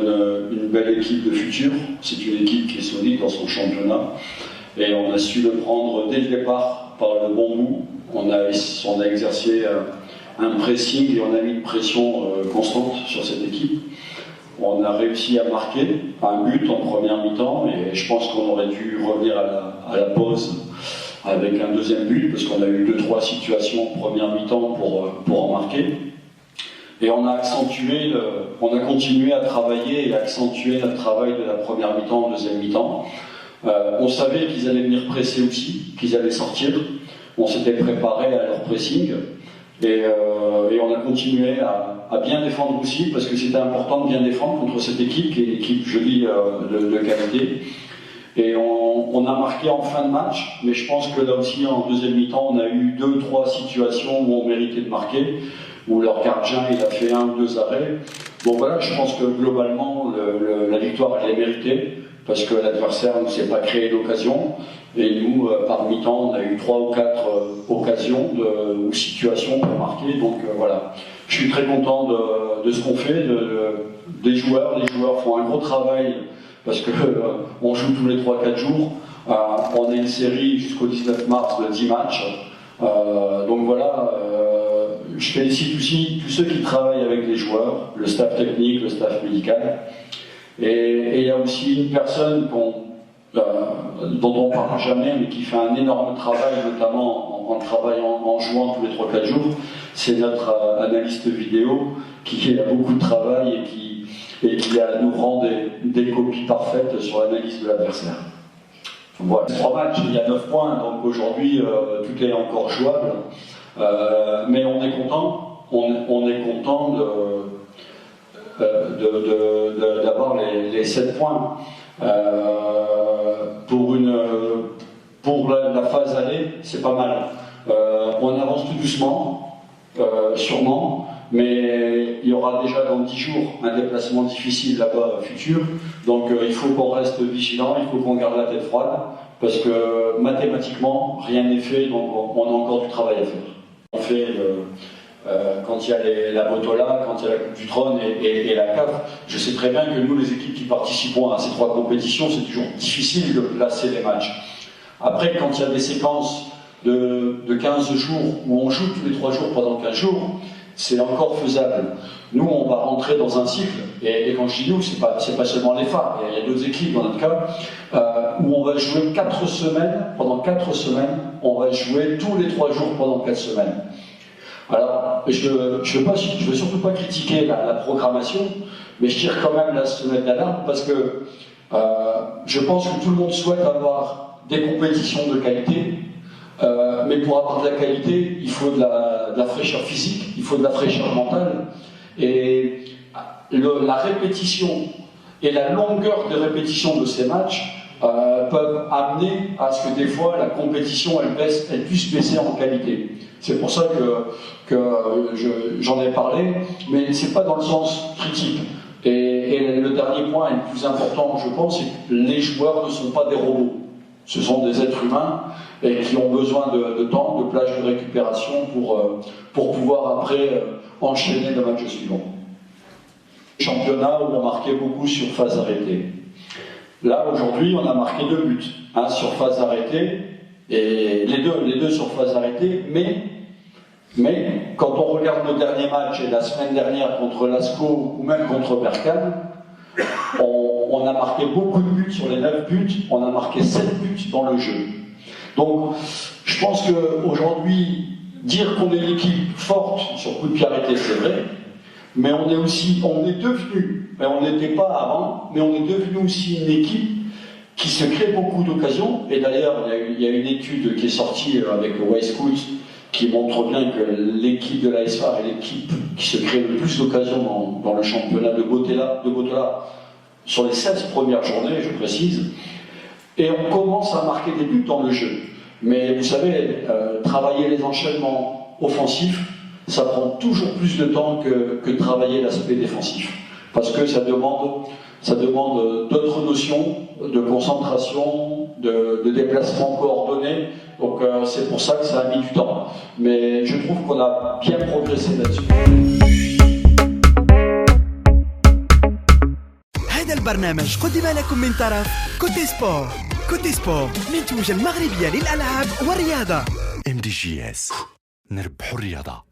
contre une belle équipe de futur. C'est une équipe qui est solide dans son championnat. Et on a su le prendre dès le départ par le bon bout. On a exercé un pressing et on a mis une pression constante sur cette équipe. On a réussi à marquer un but en première mi-temps et je pense qu'on aurait dû revenir à la pause avec un deuxième but parce qu'on a eu 2-3 situations en première mi-temps pour en marquer. Et on a continué à travailler et accentuer notre travail de la première mi-temps en deuxième mi-temps. On savait qu'ils allaient venir presser aussi, qu'ils allaient sortir. On s'était préparé à leur pressing et on a continué à bien défendre aussi parce que c'était important de bien défendre contre cette équipe qui est une équipe jolie de qualité. Et on a marqué en fin de match, mais je pense que là aussi en deuxième mi-temps on a eu 2-3 situations où on méritait de marquer, où leur gardien il a fait 1 ou 2 arrêts. Bon voilà, je pense que globalement la victoire elle est méritée parce que l'adversaire ne s'est pas créé d'occasion et nous par mi-temps on a eu 3 ou 4 occasions ou situations pour marquer. Donc voilà, je suis très content de ce qu'on fait, des joueurs. Les joueurs font un gros travail parce qu'on joue tous les 3-4 jours. On a une série jusqu'au 19 mars de 10 matchs. Donc voilà, je félicite aussi tous ceux qui travaillent avec les joueurs, le staff technique, le staff médical. Et il y a aussi une personne dont on ne parle jamais, mais qui fait un énorme travail, notamment en jouant tous les 3-4 jours. C'est notre analyste vidéo qui a beaucoup de travail et qui nous rend des copies parfaites sur l'analyse de l'adversaire. Voilà, 3 matchs, il y a 9 points, donc aujourd'hui tout est encore jouable. Mais on est content, on est content d'avoir les 7 points. Pour la phase aller, c'est pas mal. On avance tout doucement, sûrement, mais il y aura déjà dans 10 jours un déplacement difficile là-bas futur. Donc il faut qu'on reste vigilant, il faut qu'on garde la tête froide, parce que mathématiquement, rien n'est fait, donc on a encore du travail à faire. On fait quand il y a la Botola, quand il y a la Coupe du Trône et la CAF, je sais très bien que nous, les équipes qui participons à ces 3 compétitions, c'est toujours difficile de placer les matchs. Après, quand il y a des séquences de 15 jours où on joue tous les 3 jours pendant 15 jours, c'est encore faisable. Nous, on va rentrer dans un cycle, et quand je dis nous, c'est pas seulement les phares, il y a d'autres équipes dans notre cas, où on va jouer 4 semaines, pendant 4 semaines, on va jouer tous les 3 jours pendant 4 semaines. Alors, je veux surtout pas critiquer la programmation, mais je tire quand même la sonnette d'alarme parce que je pense que tout le monde souhaite avoir des compétitions de qualité, mais pour avoir de la qualité, il faut de la fraîcheur physique, il faut de la fraîcheur mentale, et la répétition et la longueur de répétition de ces matchs peuvent amener à ce que des fois la compétition elle puisse baisser en qualité. C'est pour ça que j'en ai parlé, mais c'est pas dans le sens critique. Et le dernier point et le plus important, je pense, c'est que les joueurs ne sont pas des robots. Ce sont des êtres humains et qui ont besoin de temps, de plage de récupération pour pouvoir après enchaîner le match suivant. Championnat où on marquait beaucoup sur phase arrêtée. Là, aujourd'hui, on a marqué 2 buts. Un sur phase arrêtée, et les deux sur phase arrêtée, mais quand on regarde nos derniers matchs, et la semaine dernière contre Lascaux, ou même contre Berkane, on a marqué beaucoup de buts sur les 9 buts, on a marqué 7 buts dans le jeu. Donc, je pense qu'aujourd'hui, dire qu'on est une équipe forte sur coup de pied arrêté, c'est vrai, mais on est devenu, mais on n'était pas avant, mais on est devenu aussi une équipe qui se crée beaucoup d'occasions. Et d'ailleurs, il y a une étude qui est sortie avec le Wisecout qui montre bien que l'équipe de l'AS Phare est l'équipe qui se crée le plus d'occasions dans le championnat de Botola sur les 16 premières journées, je précise. Et on commence à marquer des buts dans le jeu. Mais vous savez, travailler les enchaînements offensifs, ça prend toujours plus de temps que travailler l'aspect défensif. Parce que ça demande d'autres notions de concentration, de déplacement coordonné. Donc c'est pour ça que ça a mis du temps. Mais je trouve qu'on a bien progressé là-dessus. هذا البرنامج قدم لكم من طرف كوتي سبور. كوتي سبور منتوج المغربية للألعاب والرياضة. MDGS نربحوا الرياضة.